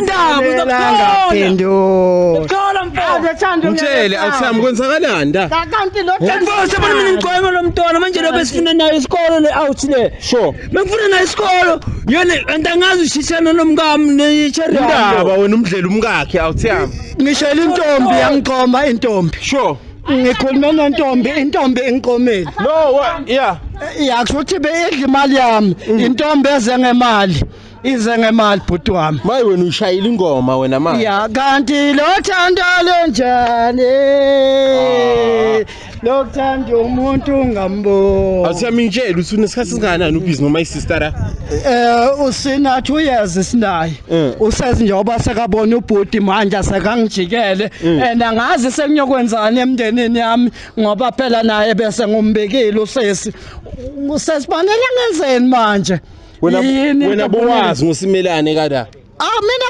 Ngaphendula. Qala mfowethu. Mtshele awusami kwenzakalani da? Kanti lo Mfowethu mina ngiqoyema lo mntwana manje lo besifuna nayo isikolo le out le. Sure. Bengifuna nayo isikolo. Yena antangazi ushishana nomngami necherry. Indaba wena umdlela umkakhe awuthiyami. ngishela intombi yangiqoma intombi. Sure. Ngikhuluma nentombi engiqomile. No, what? Yeah. Yakusho ukuthi beyidla imali yami. Intombi eze ngemali. Ize ngemali bhuti wami. Maye wena ushayila ingoma wena manje. Ya kanti lo thando lonjani? Lo thando umuntu ngamboni. Awuthiyami ngitshela uthi unesikhathi singakanani ubhizi noma isister? Usina 2 years sinayi. Usezi njengoba sekabona ubhuti manje sekangijikele and angazi sengiyokwenzani emndenini yami ngoba phela naye bese ngumbekile usesi. Usesibanele ngenzeni manje? Wena bowazi ngosimelane kada. Mina